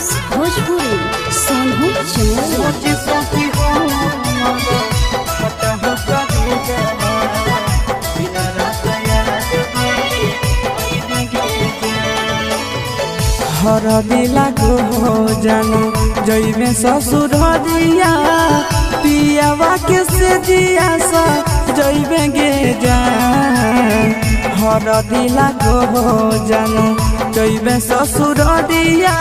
Films Bhojpuri Sonu हर दिला को जानू जइमे ससुर दिया पियावा के से दिया सा जइबे गे जान। हर दिला को जानू जइमे ससुर दिया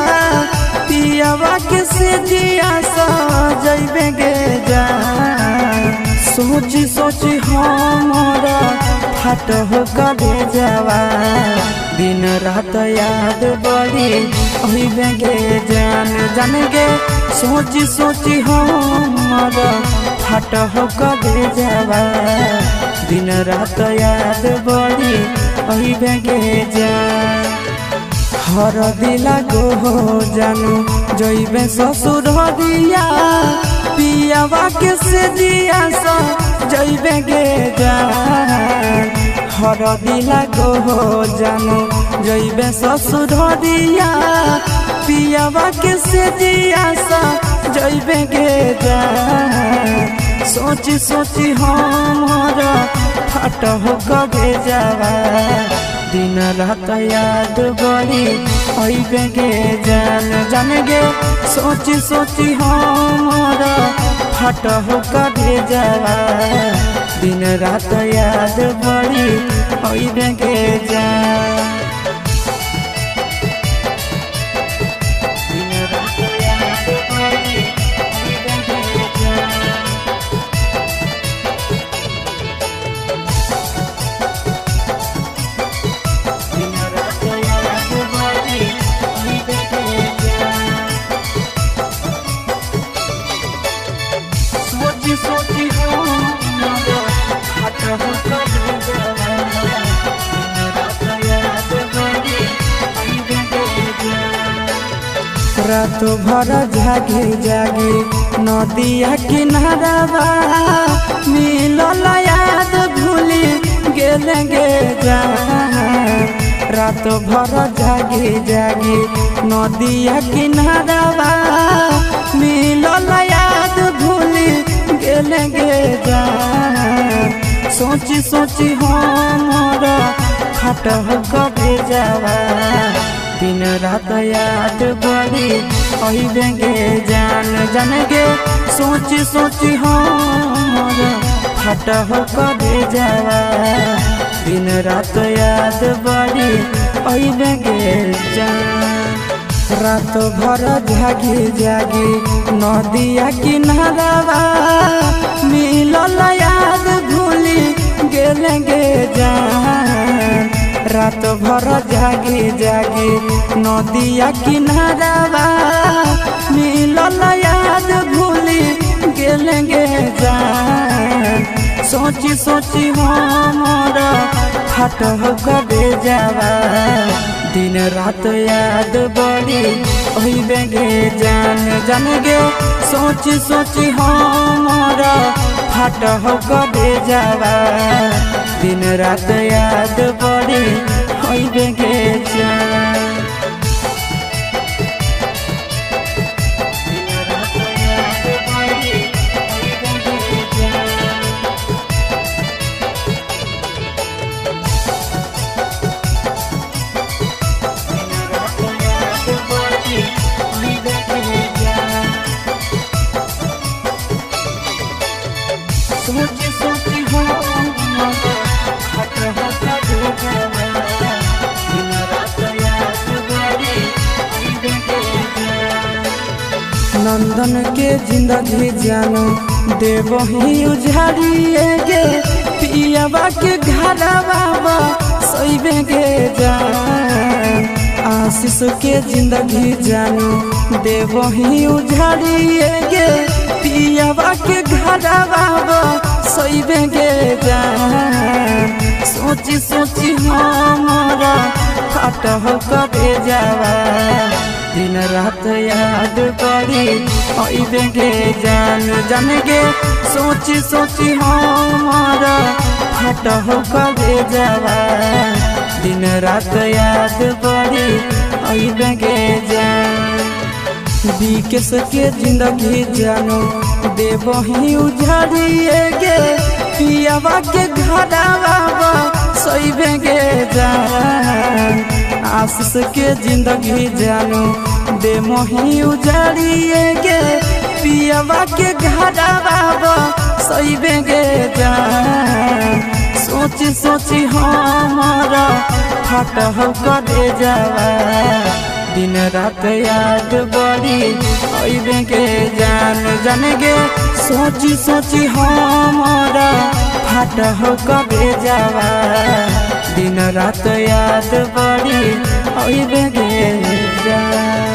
पियावा के से दिया सा जइबे गे जान। सोची सोची हमारा फाट हो करे जावा दिन रात याद बड़ी अहिबे गे जान जान गे। सोची सोची हमारा फाट हो करे जावा दिन रात याद बड़ी अहिबे गे जान। हर दिला को जानू जइबे ससुर दिया पियावा के से दिया सा जइबे गे जान। हर दिला को जानू जइबे ससुर दिया पियावा के से दिया सा जइबे गे जान। सोची सोची हमारा फाट हो कबे जावा दिन रात याद बड़ी अइबे गे जान जान गे। सोची सोची हमारा फाट हो कबे जावा दिन रात याद बड़ी अइबे गे जान। रात भर जागे जागे नदिया किनारा मिलल याद भूली गेले गे जान। रात भर जागे जागे नदिया किनारा मिलल याद भूली गेले गे जान। सोची सोची हमारा फाट हो कबे जावा दिन रात याद बड़ी अइबे गे जान जान गे। सोची सोची हमारा फाट हो कबे जावा दिन रात याद बड़ी अइबे गे जान। रात भर जागे जागे नदिया किनारा मिलल याद भूली गेले गे जान। रात भर जागे जागे नदिया किनारा मिलल याद भूली गेले गे जान। सोची सोची हमारा फाट हो कबे जावा दिन रात याद बड़ी अइबे गे जान जान गे। सोची सोची हमारा फाट हो कबे जावा दिन रात याद बड़ी अइबे गे जान। नंदन के जिंदगी जानू देव ही उजाड़िए गे पियावा के घरवा सइबे गे जान। आशीष के जिंदगी जानू देव ही उजाड़िए गे पियावा के घरवा सइबे गे जान। सोची सोची हमारा फाट हो कबे जावा दिन रात याद बड़ी अइबे गे जान जान गे। सोची सोची हमारा फाट हो कबे जावा दिन रात याद बड़ी अइबे गे जान। विकेश के जिंदगी जानो देवही उजाड़िए गे पियावा के घरवा सैबे गे जान। आशीष के जिंदगी जानो देवही उजाड़िए गे पियावा के घरवा सैबे गे जान। सोची सोची हमारा फट करे जावा दिन रात याद बड़ी अइबे के जान जाने गे। सोची सोची हमारा फट करे जावा दिन रात याद बड़ी अइबे के जान।